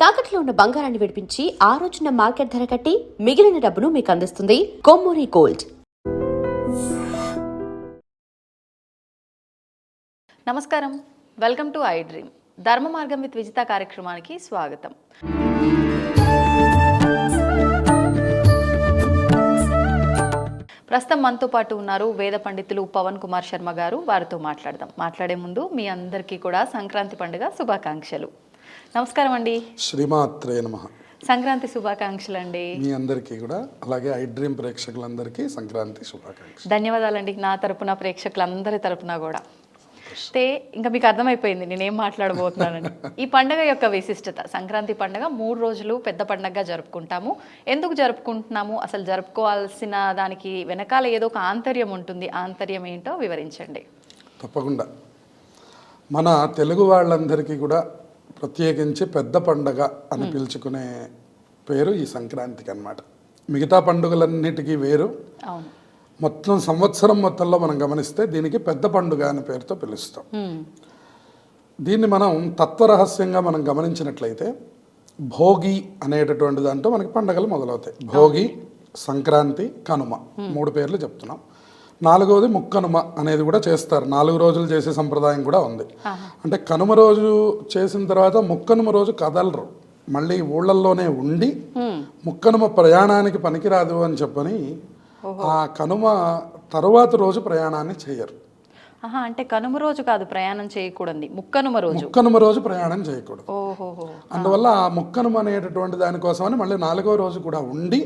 తాకట్లో ఉన్న బంగారాన్ని విడిపించి ఆ రోజున మార్కెట్ ధర కట్టి మిగిలిన డబ్బును మీకు అందిస్తుంది కొమ్మూరి గోల్డ్. నమస్కారం, వెల్కమ్ టు ఐ డ్రీమ్. ధర్మ మార్గం విత్ విజిత కార్యక్రమానికి స్వాగతం. ప్రస్తుతం మనతో పాటు ఉన్నారు వేద పండితులు పవన్ కుమార్ శర్మ గారు. వారితో మాట్లాడే ముందు మీ అందరికీ కూడా సంక్రాంతి పండుగ శుభాకాంక్షలు. నమస్కారం అండి. శ్రీమాత్రే నమః. సంక్రాంతి శుభాకాంక్షలు అండి మీ అందరికీ కూడా, అలాగే ఐ డ్రీమ్ ప్రేక్షకులందరికీ సంక్రాంతి శుభాకాంక్షలు. ధన్యవాదాలండి. నా తరపున, ప్రేక్షకులందరి తరపున కూడా. అయితే ఇంకా మీకు అర్థమైపోయింది నేనేం మాట్లాడబోతున్నానని. ఈ పండుగ యొక్క విశిష్టత, సంక్రాంతి పండుగ 3 రోజులు పెద్ద పండుగగా జరుపుకుంటాము. ఎందుకు జరుపుకుంటున్నాము, అసలు జరుపుకోవాల్సిన దానికి వెనకాల ఏదో ఒక ఆంతర్యం ఉంటుంది. ఆంతర్యం ఏంటో వివరించండి. తప్పకుండా. మన తెలుగు వాళ్ళందరికీ కూడా ప్రత్యేకించి పెద్ద పండగ అని పిలుచుకునే పేరు ఈ సంక్రాంతికి అన్నమాట. మిగతా పండుగలన్నిటికీ వేరు. అవును, మొత్తం సంవత్సరం మొత్తంలో మనం గమనిస్తే దీనికి పెద్ద పండుగ అనే పేరుతో పిలుస్తాం. దీన్ని మనం తత్వరహస్యంగా మనం గమనించినట్లయితే భోగి అనేటటువంటి దాంట్లో మనకి పండుగలు మొదలవుతాయి. భోగి, సంక్రాంతి, కనుమ 3 పేర్లు చెప్తున్నాం. 4వది ముక్కనుమ అనేది కూడా చేస్తారు. 4 రోజులు చేసే సంప్రదాయం కూడా ఉంది. అంటే కనుమ రోజు చేసిన తర్వాత ముక్కనుమ రోజు కదలరు, మళ్ళీ ఊళ్ళల్లోనే ఉండి ముక్కనుమ ప్రయాణానికి పనికిరాదు అని చెప్పని ఆ కనుమ తరువాత రోజు ప్రయాణాన్ని చేయరు. అంటే కనుమ రోజు కాదు ప్రయాణం చేయకూడదు, ముక్కనుమ రోజు ప్రయాణం చేయకూడదు. అందువల్ల ఆ ముక్కనుమ అనేటటువంటి దానికోసమని మళ్ళీ 4వ రోజు కూడా ఉండి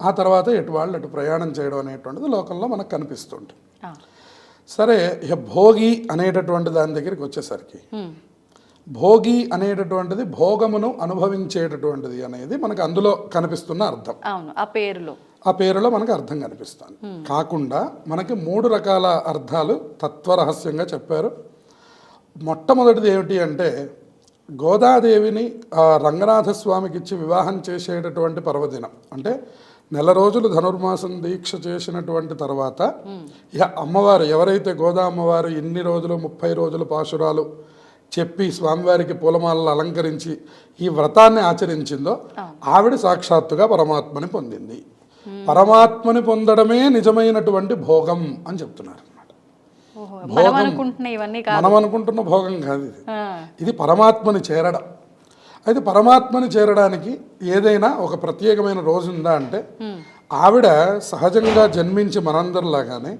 ఆ తర్వాత ఎటు వాళ్ళు అటు ప్రయాణం చేయడం అనేటువంటిది లోకంలో మనకు కనిపిస్తుంటుంది. సరే, ఇక భోగి అనేటటువంటి దాని దగ్గరికి వచ్చేసరికి, భోగి అనేటటువంటిది భోగమును అనుభవించేటటువంటిది అనేది మనకు అందులో కనిపిస్తున్న అర్థం. ఆ పేరులో మనకు అర్థం కనిపిస్తుంది. కాకుండా మనకి 3 రకాల అర్థాలు తత్వరహస్యంగా చెప్పారు. మొట్టమొదటిది ఏమిటి అంటే, గోదాదేవిని రంగనాథ స్వామికి ఇచ్చి వివాహం చేసేటటువంటి పర్వదినం. అంటే 4 రోజులు ధనుర్మాసం దీక్ష చేసినటువంటి తర్వాత ఇక అమ్మవారు ఎవరైతే గోదా అమ్మవారు ఇన్ని రోజులు 30 రోజులు పాశురాలు చెప్పి స్వామివారికి పూలమాలలు అలంకరించి ఈ వ్రతాన్ని ఆచరించిందో ఆవిడ సాక్షాత్తుగా పరమాత్మని పొందింది. పరమాత్మని పొందడమే నిజమైనటువంటి భోగం అని చెప్తున్నారు అన్నమాట. మనం అనుకుంటున్న భోగం కాదు ఇది పరమాత్మని చేరడం. అయితే పరమాత్మని చేరడానికి ఏదైనా ఒక ప్రత్యేకమైన రోజు ఉందా అంటే, ఆవిడ సహజంగా జన్మించి మనందరిలాగానే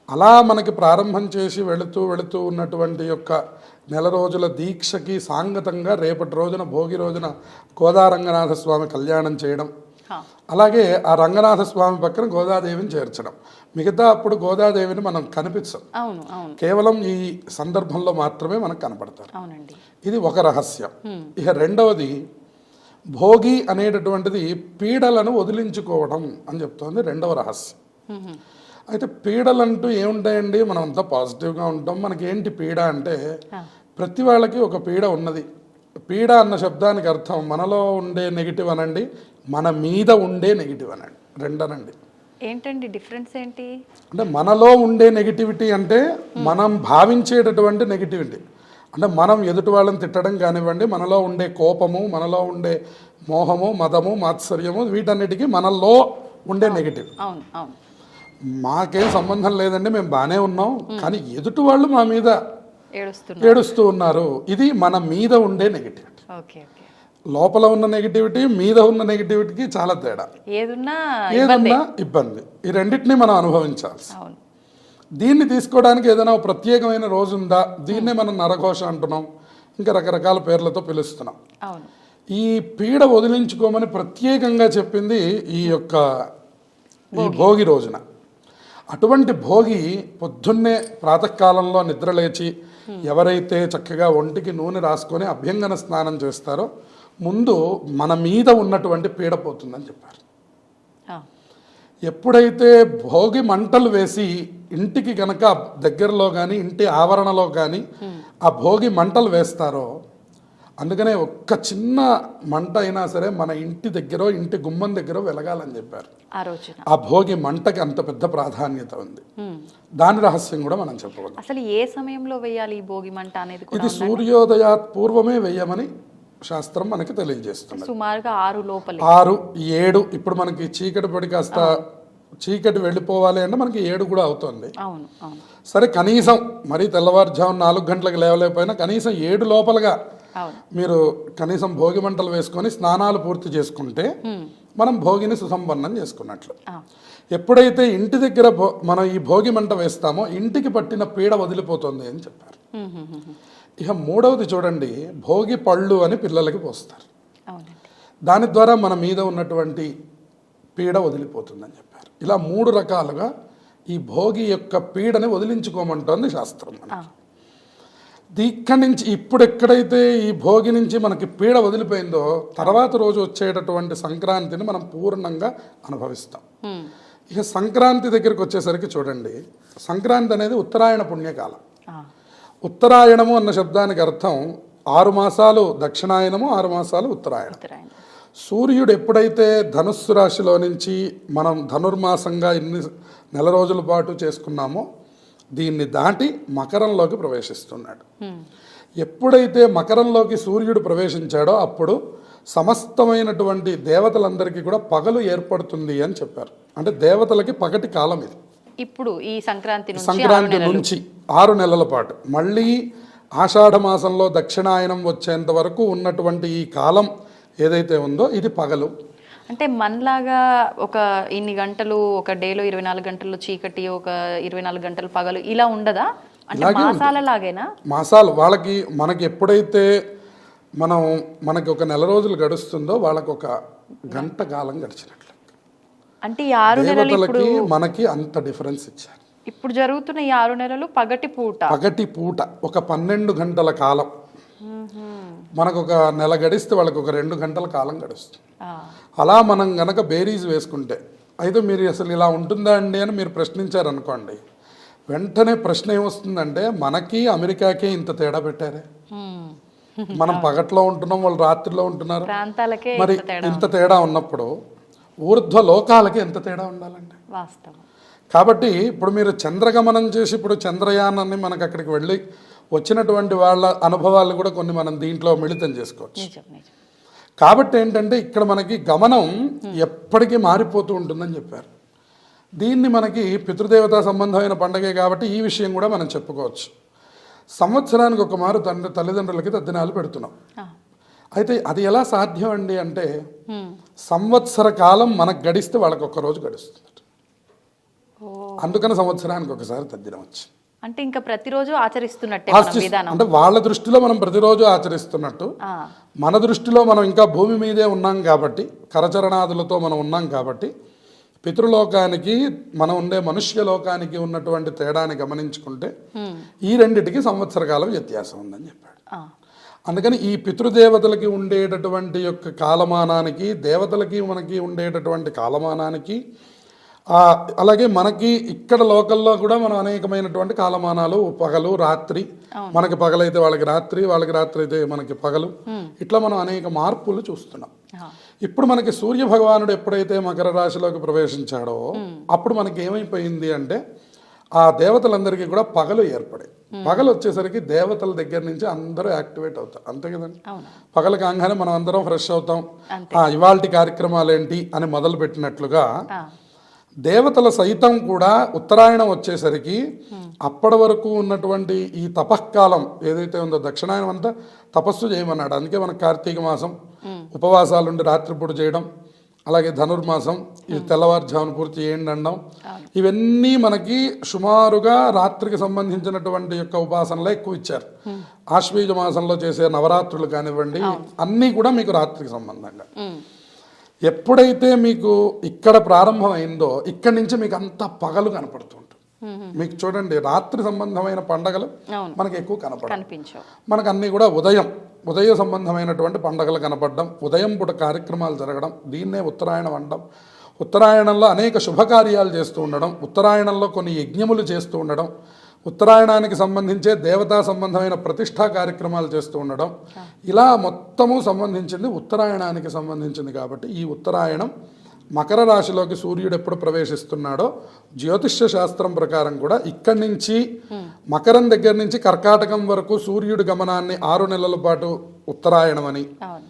అలా మనకి ప్రారంభం చేసి వెళుతూ ఉన్నటువంటి యొక్క 4 రోజుల దీక్షకి సాంగతంగా రేపటి రోజున భోగి రోజున గోదా రంగనాథ స్వామి కళ్యాణం చేయడం, అలాగే ఆ రంగనాథ స్వామి పక్కన గోదాదేవిని చేర్చడం. మిగతా అప్పుడు గోదాదేవిని మనం కనిపించం, కేవలం ఈ సందర్భంలో మాత్రమే మనకు కనపడతారు. ఇది ఒక రహస్యం. ఇక రెండవది, భోగి అనేటటువంటిది పీడలను వదిలించుకోవడం అని చెప్తోంది రెండవ రహస్యం. అయితే పీడలంటూ ఏముంటాయండి, మనం అంతా పాజిటివ్గా ఉంటాం. మనకేంటి పీడ అంటే, ప్రతి వాళ్ళకి ఒక పీడ ఉన్నది. పీడ అన్న శబ్దానికి అర్థం మనలో ఉండే నెగిటివ్ అనండి, మన మీద ఉండే నెగిటివ్ అనండి, రెండనండి. ఏంటండి డిఫరెన్స్ ఏంటి అంటే, మనలో ఉండే నెగిటివిటీ అంటే మనం భావించేటటువంటి నెగిటివిటీ. అంటే మనం ఎదుటి వాళ్ళని తిట్టడం కానివ్వండి, మనలో ఉండే కోపము, మనలో ఉండే మోహము, మదము, మాత్సర్యము, వీటన్నిటికీ మనలో ఉండే నెగిటివ్. మాకేం సంబంధం లేదండి, మేము బాగానే ఉన్నాం, కానీ ఎదుటి వాళ్ళు మా మీద ఏడుస్తూ ఉన్నారు. ఇది మన మీద ఉండే నెగిటివిటీ. లోపల ఉన్న నెగిటివిటీ, మీద ఉన్న నెగిటివిటీకి చాలా తేడా. ఏదున్నా ఇబ్బంది. ఈ రెండింటినీ మనం అనుభవించాల్సి. దీన్ని తీసుకోవడానికి ఏదైనా ప్రత్యేకమైన రోజు ఉందా? దీన్నే మనం నరఘోష అంటున్నాం, ఇంకా రకరకాల పేర్లతో పిలుస్తున్నాం. ఈ పీడ వదిలించుకోమని ప్రత్యేకంగా చెప్పింది ఈ భోగి రోజున. అటువంటి భోగి పొద్దున్నే ప్రాతకాలంలో నిద్రలేచి ఎవరైతే చక్కగా ఒంటికి నూనె రాసుకొని అభ్యంగన స్నానం చేస్తారో ముందు మన మీద ఉన్నటువంటి పీడ పోతుందని చెప్పారు. ఎప్పుడైతే భోగి మంటలు వేసి ఇంటికి గనక దగ్గరలో కానీ ఇంటి ఆవరణలో కానీ ఆ భోగి మంటలు వేస్తారో, అందుకనే ఒక్క చిన్న మంట అయినా సరే మన ఇంటి దగ్గర, ఇంటి గుమ్మం దగ్గర వెలగాలని చెప్పారు. ఆ భోగి మంటకి అంత పెద్ద ప్రాధాన్యత ఉంది. దాని రహస్యం కూడా మనం చెప్పగలం. అసలు ఏ సమయంలో వేయాలి ఈ భోగి మంట అనేది? ఇది సూర్యోదయాత్ పూర్వమే వేయమని శాస్త్రం మనకి తెలియజేస్తుంది. సుమారుగా 6 లోపలే 6, 7 ఇప్పుడు మనకి చీకటి పడి కాస్త చీకటి వెళ్ళిపోవాలి అంటే మనకి 7 కూడా అవుతుంది. అవును అవును సరే కనీసం మరి తెల్లవారుజాము 4 గంటలకు లేవలేకపోయినా కనీసం 7 లోపలగా అవును మీరు కనీసం భోగి మంటలు వేసుకొని స్నానాలు పూర్తి చేసుకుంటే మనం భోగిని సుసంపన్నం చేసుకున్నట్లు. ఎప్పుడైతే ఇంటి దగ్గర మనం ఈ భోగి మంట వేస్తామో ఇంటికి పట్టిన పీడ వదిలిపోతుంది అని చెప్పారు. ఇక మూడవది చూడండి, భోగి పళ్ళు అని పిల్లలకి పోస్తారు. అవునండి దాని ద్వారా మన మీద ఉన్నటువంటి పీడ వదిలిపోతుందని చెప్పారు. ఇలా 3 రకాలుగా ఈ భోగి యొక్క పీడని వదిలించుకోమంటోంది శాస్త్రం మనకి. ఇక్కడి నుంచి ఇప్పుడు ఎక్కడైతే ఈ భోగి నుంచి మనకి పీడ వదిలిపోయిందో తర్వాత రోజు వచ్చేటటువంటి సంక్రాంతిని మనం పూర్ణంగా అనుభవిస్తాం. ఇక సంక్రాంతి దగ్గరికి వచ్చేసరికి చూడండి, సంక్రాంతి అనేది ఉత్తరాయణ పుణ్యకాలం. ఉత్తరాయణము అన్న శబ్దానికి అర్థం 6 మాసాలు దక్షిణాయనము, 6 మాసాలు ఉత్తరాయణం. సూర్యుడు ఎప్పుడైతే ధనుస్సు రాశిలో నుంచి మనం ధనుర్మాసంగా ఇన్ని నెల రోజుల పాటు చేసుకున్నామో దీన్ని దాటి మకరంలోకి ప్రవేశిస్తున్నాడు. ఎప్పుడైతే మకరంలోకి సూర్యుడు ప్రవేశించాడో అప్పుడు సమస్తమైనటువంటి దేవతలందరికీ కూడా పగలు ఏర్పడుతుంది అని చెప్పారు. అంటే దేవతలకి పగటి కాలం ఇది. ఇప్పుడు ఈ సంక్రాంతి నుంచి 6 నెలల పాటు మళ్ళీ ఆషాఢ మాసంలో దక్షిణాయనం వచ్చేంత వరకు ఉన్నటువంటి ఈ కాలం ఏదైతే ఉందో ఇది పగలు. అంటే మనలాగా ఒక ఇన్ని గంటలు ఒక డేలో 24 గంటలు చీకటి, ఒక 24 గంటలు పగలు ఇలా ఉండదా? అంటే మాసాల లాగేనా? మాసాలు వాళ్ళకి మనకి ఎప్పుడైతే మనకి ఒక నెల రోజులు గడుస్తుందో వాళ్ళకి ఒక గంట కాలం గడిచినట్లు. అంటే ఈ 6 నెలలకి మనకి అంత డిఫరెన్స్ ఇచ్చారు. ఇప్పుడు జరుగుతున్న ఈ 6 నెలలు పగటి పూట ఒక 12 గంటల కాలం. మనకు ఒక నెల గడిస్తే వాళ్ళకి ఒక 2 గంటల కాలం గడుస్తుంది. అలా మనం గనక బేరీజ్ వేసుకుంటే, అయితే మీరు అసలు ఇలా ఉంటుందా అండి అని మీరు ప్రశ్నించారనుకోండి, వెంటనే ప్రశ్న ఏమొస్తుందంటే మనకి అమెరికాకే ఇంత తేడా పెట్టారే, మనం పగట్లో ఉంటున్నాం వాళ్ళు రాత్రిలో ఉంటున్నారు, మరి ఇంత తేడా ఉన్నప్పుడు ఊర్ధ్వ లోకాలకి ఎంత తేడా ఉండాలండి. కాబట్టి ఇప్పుడు మీరు చంద్రగమనం చేసి ఇప్పుడు చంద్రయానాన్ని మనకు అక్కడికి వెళ్ళి వచ్చినటువంటి వాళ్ళ అనుభవాలు కూడా కొన్ని మనం దీంట్లో మిళితం చేసుకోవచ్చు. కాబట్టి ఏంటంటే ఇక్కడ మనకి గమనం ఎప్పటికీ మారిపోతూ ఉంటుందని చెప్పారు. దీన్ని మనకి పితృదేవతా సంబంధమైన పండగే కాబట్టి ఈ విషయం కూడా మనం చెప్పుకోవచ్చు. సంవత్సరానికి ఒక మారు తల్లిదండ్రులకి తద్దినాలు పెడుతున్నాం. అయితే అది ఎలా సాధ్యం అండి అంటే సంవత్సర కాలం మనకు గడిస్తే వాళ్ళకి ఒక్క రోజు గడుస్తుంది. అందుకని సంవత్సరానికి ఒకసారి తద్దినం వచ్చి అంటే ఇంకా ప్రతిరోజు ఆచరిస్తున్నట్టే అంటే వాళ్ళ దృష్టిలో మనం ప్రతిరోజు ఆచరిస్తున్నట్టు, మన దృష్టిలో మనం ఇంకా భూమి మీదే ఉన్నాం కాబట్టి కరచరణాదులతో మనం ఉన్నాం కాబట్టి పితృలోకానికి మనం ఉండే మనుష్య లోకానికి ఉన్నటువంటి తేడాన్ని గమనించుకుంటే ఈ రెండిటికి సంవత్సర కాలం వ్యత్యాసం ఉందని చెప్పాడు. అందుకని ఈ పితృదేవతలకి ఉండేటటువంటి యొక్క కాలమానానికి దేవతలకి మనకి ఉండేటటువంటి కాలమానానికి అలాగే మనకి ఇక్కడ లోకల్లో కూడా మనం అనేకమైనటువంటి కాలమానాలు, పగలు రాత్రి, మనకి పగలైతే వాళ్ళకి రాత్రి, వాళ్ళకి రాత్రి అయితే మనకి పగలు, ఇట్లా మనం అనేక మార్పులు చూస్తున్నాం. ఇప్పుడు మనకి సూర్య భగవానుడు ఎప్పుడైతే మకర రాశిలోకి ప్రవేశించాడో అప్పుడు మనకి ఏమైపోయింది అంటే ఆ దేవతలందరికీ కూడా పగలు ఏర్పడాయి. పగలు వచ్చేసరికి దేవతల దగ్గర నుంచి అందరూ యాక్టివేట్ అవుతారు, అంతే కదండి. పగలు కాగానే మనం అందరం ఫ్రెష్ అవుతాం, ఇవాల్టి కార్యక్రమాలు ఏంటి అని మొదలు పెట్టినట్లుగా దేవతల సైతం కూడా ఉత్తరాయణం వచ్చేసరికి అప్పటి వరకు ఉన్నటువంటి ఈ తపఃకాలం ఏదైతే ఉందో దక్షిణాయనం అంతా తపస్సు చేయమన్నాడు. అందుకే మనకు కార్తీక మాసం ఉపవాసాలుండి రాత్రిపూట చేయడం, అలాగే ధనుర్మాసం ఇది తెల్లవారుజామున పూర్తి చేయండి అనడం, ఇవన్నీ మనకి సుమారుగా రాత్రికి సంబంధించినటువంటి యొక్క ఉపాసనలే ఎక్కువ ఇచ్చారు. ఆశ్వీజ మాసంలో చేసే నవరాత్రులు కానివ్వండి అన్నీ కూడా మీకు రాత్రికి సంబంధంగా. ఎప్పుడైతే మీకు ఇక్కడ ప్రారంభమైందో ఇక్కడి నుంచి మీకు అంతా పగలు కనపడుతుంటుంది. మీకు చూడండి రాత్రి సంబంధమైన పండగలు మనకి ఎక్కువ కనపడవు, మనకు అన్నీ కూడా ఉదయ సంబంధమైనటువంటి పండగలు కనపడడం, ఉదయం పూట కార్యక్రమాలు జరగడం, దీన్నే ఉత్తరాయణం అనడం. ఉత్తరాయణంలో అనేక శుభకార్యాలు చేస్తూ ఉండడం, ఉత్తరాయణంలో కొన్ని యజ్ఞములు చేస్తూ ఉండడం, ఉత్తరాయణానికి సంబంధించే దేవతా సంబంధమైన ప్రతిష్టా కార్యక్రమాలు చేస్తూ ఉండడం, ఇలా మొత్తము సంబంధించింది ఉత్తరాయణానికి సంబంధించింది. కాబట్టి ఈ ఉత్తరాయణం మకర రాశిలోకి సూర్యుడు ఎప్పుడు ప్రవేశిస్తున్నాడో జ్యోతిష్య శాస్త్రం ప్రకారం కూడా ఇక్కడి నుంచి మకరం దగ్గర నుంచి కర్కాటకం వరకు సూర్యుడి గమనాన్ని 6 నెలల పాటు ఉత్తరాయణం అని, అవును.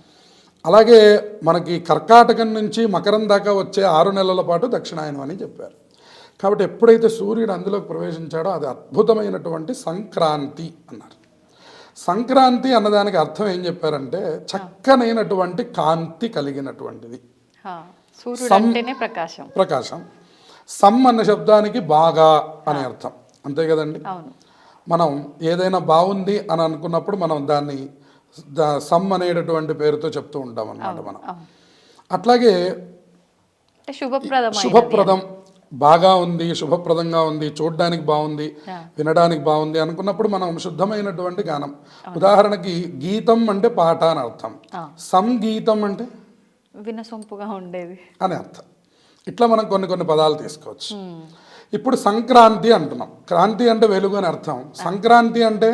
అలాగే మనకి కర్కాటకం నుంచి మకరం దాకా వచ్చే 6 నెలల పాటు దక్షిణాయనం అని చెప్పారు. కాబట్టి ఎప్పుడైతే సూర్యుడు అందులోకి ప్రవేశించాడో అది అద్భుతమైనటువంటి సంక్రాంతి అన్నారు. సంక్రాంతి అన్నదానికి అర్థం ఏం చెప్పారంటే చక్కనైనటువంటి కాంతి కలిగినటువంటిది. సూర్యుడు అంటేనే ప్రకాశం. ప్రకాశం. సమ్ అన్న శబ్దానికి బాగా అనే అర్థం, అంతే కదండి. అవును. మనం ఏదైనా బాగుంది అని అనుకున్నప్పుడు మనం దాన్ని సమ్ అనేటటువంటి పేరుతో చెప్తూ ఉంటాం అన్నమాట మనం. అట్లాగే శుభప్రదం, బాగా ఉంది, శుభప్రదంగా ఉంది, చూడడానికి బాగుంది, వినడానికి బాగుంది అనుకున్నప్పుడు మనం శుద్ధమైనటువంటి గానం. ఉదాహరణకి గీతం అంటే పాట అని అర్థం, సంగీతం అంటే వినసొంపుగా ఉండేది అని అర్థం. ఇట్లా మనం కొన్ని పదాలు తీసుకోవచ్చు. ఇప్పుడు సంక్రాంతి అంటున్నాం. క్రాంతి అంటే వెలుగు అని అర్థం. సంక్రాంతి అంటే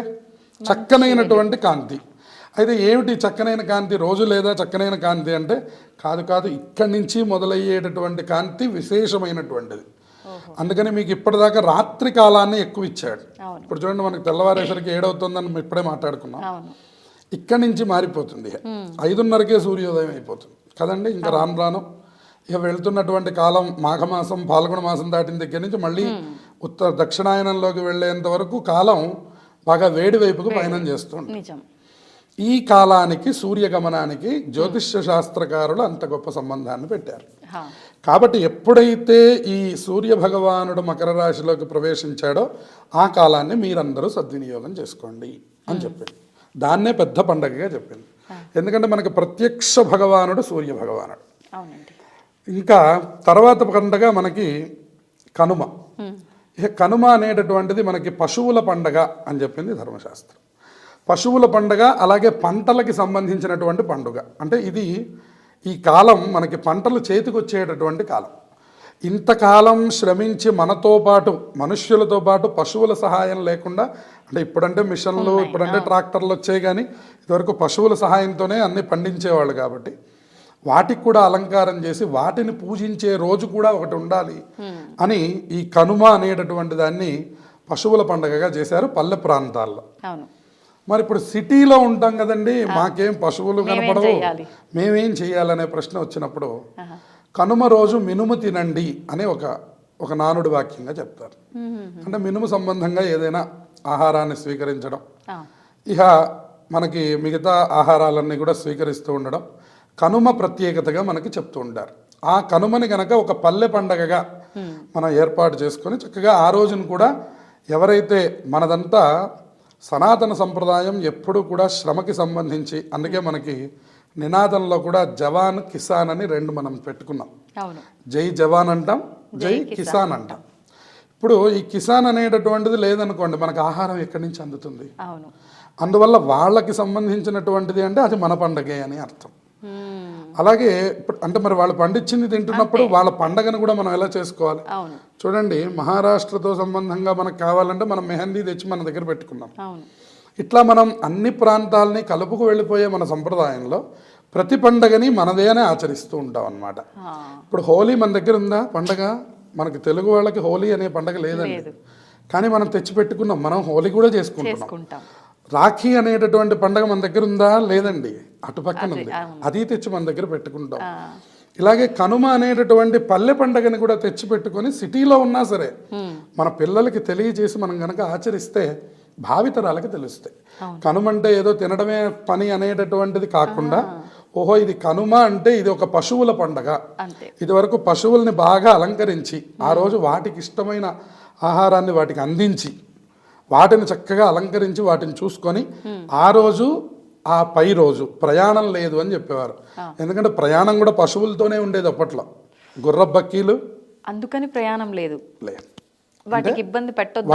చక్కనైనటువంటి కాంతి. అయితే ఏమిటి చక్కనైన కాంతి? రోజు లేదా చక్కనైన కాంతి అంటే కాదు, ఇక్కడి నుంచి మొదలయ్యేటటువంటి కాంతి విశేషమైనటువంటిది. అందుకని మీకు ఇప్పటిదాకా రాత్రి కాలాన్ని ఎక్కువ ఇచ్చాడు. ఇప్పుడు చూడండి, మనకు తెల్లవారేసరికి 7 అవుతుందని ఇప్పుడే మాట్లాడుకున్నాం. ఇక్కడి నుంచి మారిపోతుంది. 5:30కే సూర్యోదయం అయిపోతుంది కదండి. ఇంకా రాను ఇక వెళ్తున్నటువంటి కాలం మాఘమాసం, పాల్గొన మాసం దాటిన దగ్గర నుంచి మళ్ళీ దక్షిణాయనంలోకి వెళ్ళేంత వరకు కాలం బాగా వేడి వైపుకు పయనం చేస్తుంది. ఈ కాలానికి సూర్యగమనానికి జ్యోతిష్య శాస్త్రకారులు అంత గొప్ప సంబంధాన్ని పెట్టారు. కాబట్టి ఎప్పుడైతే ఈ సూర్య భగవానుడు మకర రాశిలోకి ప్రవేశించాడో ఆ కాలాన్ని మీరందరూ సద్వినియోగం చేసుకోండి అని చెప్పింది. దాన్నే పెద్ద పండగగా చెప్పింది. ఎందుకంటే మనకి ప్రత్యక్ష భగవానుడు సూర్య భగవానుడు. ఇంకా తర్వాత పండగ మనకి కనుమ. ఇక కనుమ అనేటటువంటిది మనకి పశువుల పండగ అని చెప్పింది ధర్మశాస్త్రం. పశువుల పండగ, అలాగే పంటలకి సంబంధించినటువంటి పండుగ. అంటే ఇది ఈ కాలం మనకి పంటలు చేతికొచ్చేటటువంటి కాలం. ఇంతకాలం శ్రమించి మనతో పాటు, మనుష్యులతో పాటు పశువుల సహాయం లేకుండా, అంటే ఇప్పుడంటే మిషన్లు, ఇప్పుడంటే ట్రాక్టర్లు వచ్చాయి, కానీ ఇదివరకు పశువుల సహాయంతోనే అన్ని పండించేవాళ్ళు. కాబట్టి వాటికి కూడా అలంకారం చేసి వాటిని పూజించే రోజు కూడా ఒకటి ఉండాలి అని ఈ కనుమ అనేటటువంటి దాన్ని పశువుల పండుగగా చేశారు పల్లె ప్రాంతాల్లో. మరి ఇప్పుడు సిటీలో ఉంటాం కదండి, మాకేం పశువులు కనపడవు, మేమేం చేయాలనే ప్రశ్న వచ్చినప్పుడు కనుమ రోజు మినుము తినండి అనే ఒక నానుడి వాక్యంగా చెప్తారు. అంటే మినుము సంబంధంగా ఏదైనా ఆహారాన్ని స్వీకరించడం, ఇక మనకి మిగతా ఆహారాలన్నీ కూడా స్వీకరిస్తూ ఉండడం కనుమ ప్రత్యేకతగా మనకి చెప్తూ ఉంటారు. ఆ కనుమని కనుక ఒక పల్లె పండగగా మనం ఏర్పాటు చేసుకొని చక్కగా ఆ రోజును కూడా ఎవరైతే మనదంతా సనాతన సంప్రదాయం ఎప్పుడు కూడా శ్రమకి సంబంధించి, అందుకే మనకి నినాదంలో కూడా జవాన్ కిసాన్ అని 2 మనం పెట్టుకున్నాం. జై జవాన్ అంటాం, జై కిసాన్ అంటాం. ఇప్పుడు ఈ కిసాన్ అనేటటువంటిది లేదనుకోండి, మనకు ఆహారం ఎక్కడి నుంచి అందుతుంది? అందువల్ల వాళ్ళకి సంబంధించినటువంటిది అంటే అది మన పండగే అని అర్థం. అలాగే అంటే మరి వాళ్ళు పండించింది తింటున్నప్పుడు వాళ్ళ పండగను కూడా మనం ఎలా చేసుకోవాలి? చూడండి, మహారాష్ట్రతో సంబంధంగా మనకు కావాలంటే మనం మెహందీ తెచ్చి మన దగ్గర పెట్టుకున్నాం. ఇట్లా మనం అన్ని ప్రాంతాలని కలుపుకు వెళ్ళిపోయే మన సంప్రదాయంలో ప్రతి పండగని మనదేనే ఆచరిస్తూ ఉంటాం అన్నమాట. ఇప్పుడు హోలీ మన దగ్గర ఉందా పండగ? మనకి తెలుగు వాళ్ళకి హోలీ అనే పండగ లేదండి, కానీ మనం తెచ్చి పెట్టుకున్నాం. మనం హోలీ కూడా చేసుకుంటాం. రాఖీ అనేటటువంటి పండగ మన దగ్గర ఉందా? లేదండి, అటుపక్కన ఉంది, అది తెచ్చి మన దగ్గర పెట్టుకుంటాం. ఇలాగే కనుమ అనేటటువంటి పల్లె పండగని కూడా తెచ్చి పెట్టుకొని సిటీలో ఉన్నా సరే మన పిల్లలకి తెలియజేసి మనం కనుక ఆచరిస్తే భావితరాలకి తెలుస్తాయి. కనుమ అంటే ఏదో తినడమే పని అనేటటువంటిది కాకుండా, ఓహో ఇది కనుమ అంటే ఇది ఒక పశువుల పండగ. ఇది వరకు పశువుల్ని బాగా అలంకరించి ఆ రోజు వాటికి ఇష్టమైన ఆహారాన్ని వాటికి అందించి వాటిని చక్కగా అలంకరించి వాటిని చూసుకొని ఆ రోజు ఆ పై రోజు ప్రయాణం లేదు అని చెప్పేవారు. ఎందుకంటే ప్రయాణం కూడా పశువులతోనే ఉండేది అప్పట్లో, గుర్రబక్కీలు, అందుకని ప్రయాణం లేదు. వాటికి ఇబ్బంది పెట్టదు,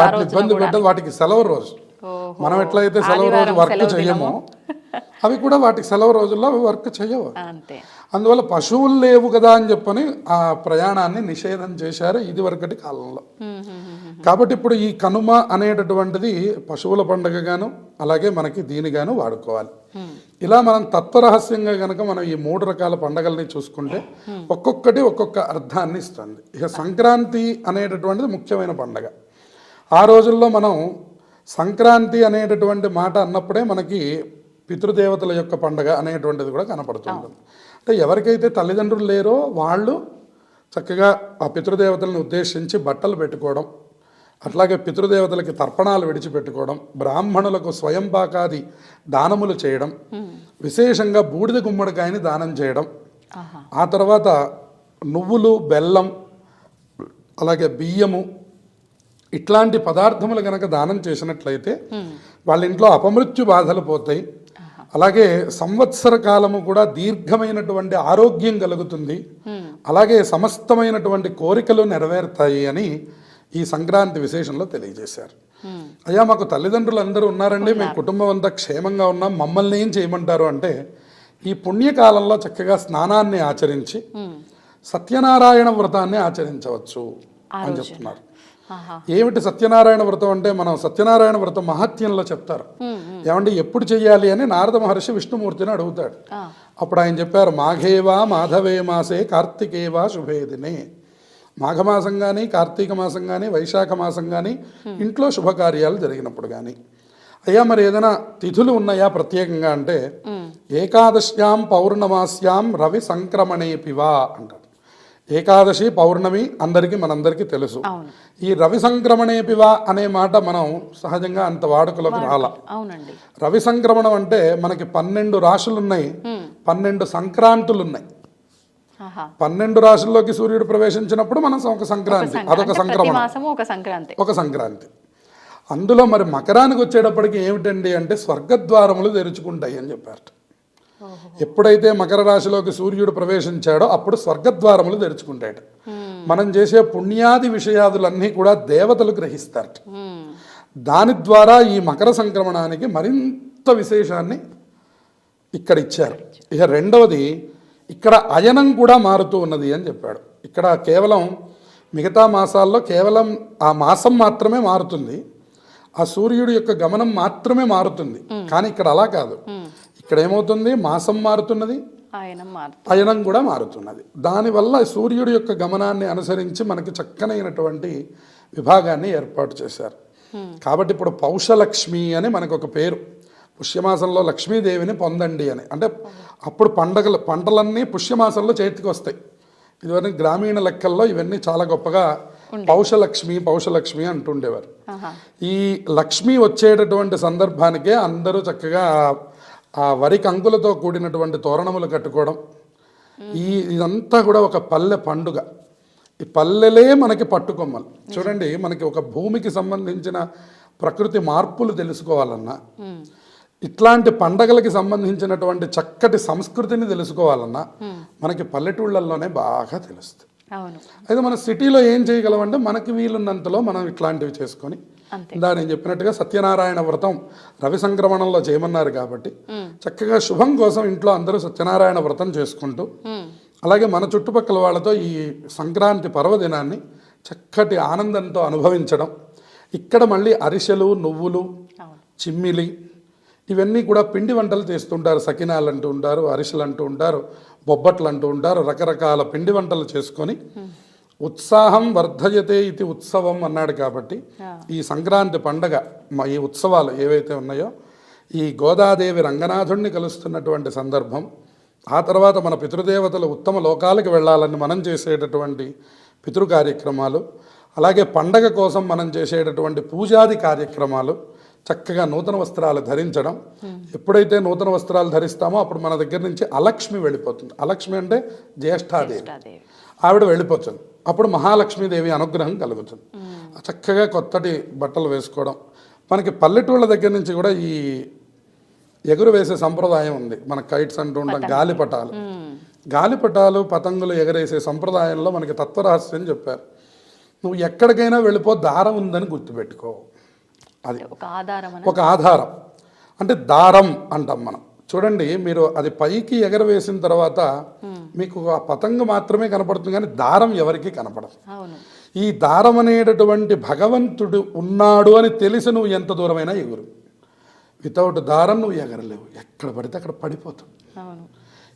వాటికి సెలవు రోజు. మనం ఎట్లయితే సెలవు రోజు వర్క్ చేయమో అవి కూడా వాటికి సెలవు రోజుల్లో అవి వర్క్ చేయవు. అందువల్ల పశువులు లేవు కదా అని చెప్పని ఆ ప్రయాణాన్ని నిషేధం చేశారు ఇది వరకటి కాలంలో. కాబట్టి ఇప్పుడు ఈ కనుమ అనేటటువంటిది పశువుల పండుగగాను అలాగే మనకి దీనిగాను వాడుకోవాలి. ఇలా మనం తత్వరహస్యంగా కనుక మనం ఈ 3 రకాల పండుగల్ని చూసుకుంటే ఒక్కొక్కటి ఒక్కొక్క అర్థాన్ని ఇస్తుంది. ఇక సంక్రాంతి అనేటటువంటిది ముఖ్యమైన పండుగ. ఆ రోజుల్లో మనం సంక్రాంతి అనేటటువంటి మాట అన్నప్పుడే మనకి పితృదేవతల యొక్క పండగ అనేటువంటిది కూడా కనపడుతుంది. అంటే ఎవరికైతే తల్లిదండ్రులు లేరో వాళ్ళు చక్కగా ఆ పితృదేవతలను ఉద్దేశించి బట్టలు పెట్టుకోవడం, అట్లాగే పితృదేవతలకి తర్పణాలు విడిచిపెట్టుకోవడం, బ్రాహ్మణులకు స్వయంపాకాది దానములు చేయడం, విశేషంగా బూడిద గుమ్మడికాయని దానం చేయడం, ఆ తర్వాత నువ్వులు, బెల్లం, అలాగే బియ్యము ఇట్లాంటి పదార్థములు కనుక దానం చేసినట్లయితే వాళ్ళ ఇంట్లో అపమృత్యు బాధలు పోతాయి. అలాగే సంవత్సర కాలము కూడా దీర్ఘమైనటువంటి ఆరోగ్యం కలుగుతుంది. అలాగే సమస్తమైనటువంటి కోరికలు నెరవేరుతాయి అని ఈ సంక్రాంతి విశేషంలో తెలియజేశారు. అయ్యా మాకు తల్లిదండ్రులు అందరూ ఉన్నారండి, మేము కుటుంబం అంతా క్షేమంగా ఉన్నాం, మమ్మల్ని ఏం చేయమంటారు అంటే ఈ పుణ్యకాలంలో చక్కగా స్నానాన్ని ఆచరించి సత్యనారాయణ వ్రతాన్ని ఆచరించవచ్చు అని చెప్తున్నారు. ఏమిటి సత్యనారాయణ వ్రతం అంటే, మనం సత్యనారాయణ వ్రతం మహత్యంలో చెప్తారు. ఏమంటే ఎప్పుడు చెయ్యాలి అని నారద మహర్షి విష్ణుమూర్తిని అడుగుతాడు. అప్పుడు ఆయన చెప్పారు, మాఘేవా మాధవే మాసే కార్తికేవా శుభే దినే. మాఘమాసం కానీ, కార్తీక మాసం కానీ, వైశాఖ మాసం కానీ, ఇంట్లో శుభకార్యాలు జరిగినప్పుడు కానీ. అయ్యా మరి ఏదైనా తిథులు ఉన్నాయా ప్రత్యేకంగా అంటే, ఏకాదశ్యాం పౌర్ణమాస్యాం రవి సంక్రమణేపివా అంటారు. ఏకాదశి పౌర్ణమి మనందరికీ తెలుసు. ఈ రవి సంక్రమణేపివా అనే మాట మనం సహజంగా అంత వాడుకలోకి రాలా. రవి సంక్రమణం అంటే మనకి 12 రాశులు ఉన్నాయి, 12 సంక్రాంతులు ఉన్నాయి. 12 రాశుల్లోకి సూర్యుడు ప్రవేశించినప్పుడు మనం ఒక సంక్రాంతి, అదొక సంక్రమణం, ఒక సంక్రాంతి. అందులో మరి మకరానికి వచ్చేటప్పటికి ఏమిటండి అంటే స్వర్గద్వారములు తెరుచుకుంటాయి అని చెప్పారు. ఎప్పుడైతే మకర రాశిలోకి సూర్యుడు ప్రవేశించాడో అప్పుడు స్వర్గద్వారములు తెరుచుకుంటాడు. మనం చేసే పుణ్యాది విషయాదులన్నీ కూడా దేవతలు గ్రహిస్తారు. దాని ద్వారా ఈ మకర సంక్రమణానికి మరింత విశేషాన్ని ఇక్కడ ఇచ్చారు. ఇక రెండవది, ఇక్కడ అయనం కూడా మారుతూ ఉన్నది అని చెప్పాడు. ఇక్కడ కేవలం మిగతా మాసాల్లో కేవలం ఆ మాసం మాత్రమే మారుతుంది, ఆ సూర్యుడి యొక్క గమనం మాత్రమే మారుతుంది. కానీ ఇక్కడ అలా కాదు. ఇక్కడ ఏమవుతుంది, మాసం మారుతున్నది, అయనం కూడా మారుతున్నది. దానివల్ల సూర్యుడి యొక్క గమనాన్ని అనుసరించి మనకి చక్కనైనటువంటి విభాగాన్ని ఏర్పాటు చేశారు. కాబట్టి ఇప్పుడు పౌషలక్ష్మి అని మనకు ఒక పేరు. పుష్యమాసంలో లక్ష్మీదేవిని పొందండి అని. అంటే అప్పుడు పంటలన్నీ పుష్యమాసంలో చేతికి వస్తాయి. ఇదివరకు గ్రామీణ లెక్కల్లో ఇవన్నీ చాలా గొప్పగా పౌషలక్ష్మి అంటుండేవారు. ఈ లక్ష్మి వచ్చేటటువంటి సందర్భానికే అందరూ చక్కగా ఆ వరి కంకులతో కూడినటువంటి తోరణములు కట్టుకోవడం, ఇదంతా కూడా ఒక పల్లె పండుగ. ఈ పల్లెలే మనకి పట్టుకొమ్మలు. చూడండి, మనకి ఒక భూమికి సంబంధించిన ప్రకృతి మార్పులు తెలుసుకోవాలన్నా, ఇట్లాంటి పండగలకి సంబంధించినటువంటి చక్కటి సంస్కృతిని తెలుసుకోవాలన్నా మనకి పల్లెటూళ్ళల్లోనే బాగా తెలుస్తుంది. అయితే మన సిటీలో ఏం చేయగలమంటే మనకి వీలున్నంతలో మనం ఇట్లాంటివి చేసుకొని, నేను చెప్పినట్టుగా సత్యనారాయణ వ్రతం రవి సంక్రమణంలో చేయమన్నారు కాబట్టి చక్కగా శుభం కోసం ఇంట్లో అందరూ సత్యనారాయణ వ్రతం చేసుకుంటూ, అలాగే మన చుట్టుపక్కల వాళ్ళతో ఈ సంక్రాంతి పర్వదినాన్ని చక్కటి ఆనందంతో అనుభవించడం. ఇక్కడ మళ్ళీ అరిసెలు, నువ్వులు, చిమ్మిలి ఇవన్నీ కూడా పిండి వంటలు చేస్తుంటారు. సకినాలు అంటూ ఉంటారు, అరిసెలు అంటూ ఉంటారు, బొబ్బట్లు అంటూ ఉంటారు. రకరకాల పిండి వంటలు చేసుకొని ఉత్సాహం వర్ధయతే ఇది ఉత్సవం అన్నాడు. కాబట్టి ఈ సంక్రాంతి పండగ, ఈ ఉత్సవాలు ఏవైతే ఉన్నాయో, ఈ గోదాదేవి రంగనాథుణ్ణి కలుస్తున్నటువంటి సందర్భం, ఆ తర్వాత మన పితృదేవతలు ఉత్తమ లోకాలకు వెళ్ళాలని మనం చేసేటటువంటి పితృ కార్యక్రమాలు, అలాగే పండగ కోసం మనం చేసేటటువంటి పూజాది కార్యక్రమాలు, చక్కగా నూతన వస్త్రాలు ధరించడం. ఎప్పుడైతే నూతన వస్త్రాలు ధరిస్తామో అప్పుడు మన దగ్గర నుంచి అలక్ష్మి వెళ్ళిపోతుంది. అలక్ష్మి అంటే జ్యేష్ఠాదేవి, ఆవిడ వెళ్ళిపోతుంది. అప్పుడు మహాలక్ష్మీదేవి అనుగ్రహం కలుగుతుంది. చక్కగా కొత్తటి బట్టలు వేసుకోవడం. మనకి పల్లెటూళ్ళ దగ్గర నుంచి కూడా ఈ ఎగురు వేసే సంప్రదాయం ఉంది. మన కైట్స్ అంటూ ఉంటాం, గాలిపటాలు పతంగులు ఎగరేసే సంప్రదాయంలో మనకి తత్వరహస్యం చెప్పారు. నువ్వు ఎక్కడికైనా వెళ్ళిపో, దారం ఉందని గుర్తుపెట్టుకో. అది ఒక ఆధారం. అంటే దారం అంటాం మనం. చూడండి, మీరు అది పైకి ఎగరవేసిన తర్వాత మీకు ఆ పతంగ మాత్రమే కనపడుతుంది, కానీ దారం ఎవరికి కనపడదు. ఈ దారం అనేటటువంటి భగవంతుడు ఉన్నాడు అని తెలిసి నువ్వు ఎంత దూరమైనా ఎగురు. వితౌట్ దారం నువ్వు ఎగరలేవు, ఎక్కడ పడితే అక్కడ పడిపోతావు.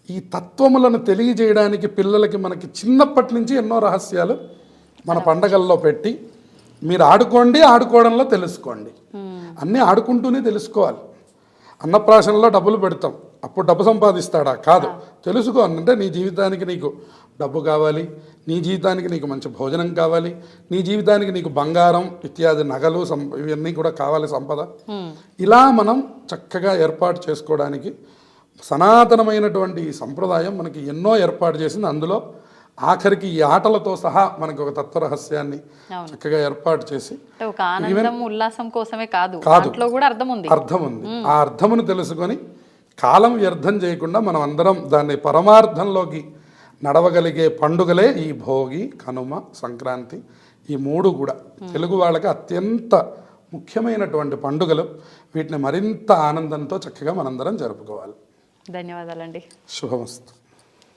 ఈ తత్వములను తెలియజేయడానికి పిల్లలకి మనకి చిన్నప్పటి నుంచి ఎన్నో రహస్యాలు మన పండగల్లో పెట్టి, మీరు ఆడుకోండి, ఆడుకోవడంలో తెలుసుకోండి. అన్నీ ఆడుకుంటూనే తెలుసుకోవాలి. అన్నప్రాశనలో డబ్బులు పెడతాం, అప్పుడు డబ్బు సంపాదిస్తాడా? కాదు. తెలుసుకో అంటే నీ జీవితానికి నీకు డబ్బు కావాలి, నీ జీవితానికి నీకు మంచి భోజనం కావాలి, నీ జీవితానికి నీకు బంగారం ఇత్యాది నగలు ఇవన్నీ కూడా కావాలి, సంపద. ఇలా మనం చక్కగా ఏర్పాటు చేసుకోవడానికి సనాతనమైనటువంటి ఈ సంప్రదాయం మనకి ఎన్నో ఏర్పాటు చేసింది. అందులో ఆఖరికి ఈ ఆటలతో సహా మనకు ఒక తత్వరహస్యాన్ని చక్కగా ఏర్పాటు చేసి, ఒక ఆనందం ఉల్లాసం కోసమే కాదు, దాంట్లో కూడా అర్థం ఉంది. ఆ అర్థమును తెలుసుకొని కాలం వ్యర్థం చేయకుండా మనం అందరం దాన్ని పరమార్థంలోకి నడవగలిగే పండుగలే ఈ భోగి, కనుమ, సంక్రాంతి. ఈ మూడు కూడా తెలుగు వాళ్ళకి అత్యంత ముఖ్యమైనటువంటి పండుగలు. వీటిని మరింత ఆనందంతో చక్కగా మనందరం జరుపుకోవాలి. ధన్యవాదాలండి. శుభమస్తు.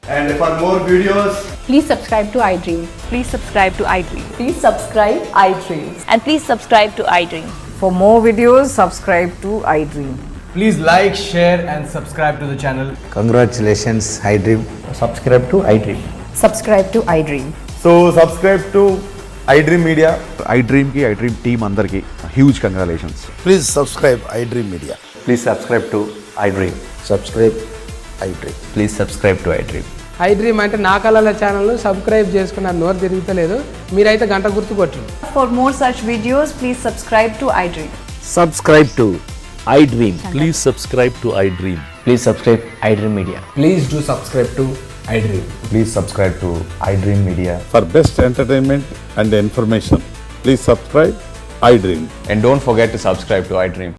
And for more videos, Please subscribe to iDream. Please subscribe to iDream. Please subscribe iDream. And please subscribe to iDream. For more videos, subscribe to iDream. please like, share and subscribe to the channel. Congratulations, iDream. Subscribe to iDream. Subscribe to iDream. So subscribe to iDream Media. iDream ki iDream team andarki huge congratulations. Please subscribe iDream Media. Please subscribe to iDream. Subscribe iDream. Please subscribe to iDream. iDream అంటే నా కళల channel subscribe చేసుకున్నారు, నోరు తిరుగుతలేదు, మీరైతే గంట గుర్తు కొట్టండి. For more such videos, please subscribe to iDream. Subscribe to iDream. Please subscribe to iDream. Please subscribe iDream Media. Please do subscribe to iDream. Please subscribe to iDream Media. For best entertainment and information, please subscribe iDream. And don't forget to subscribe to iDream.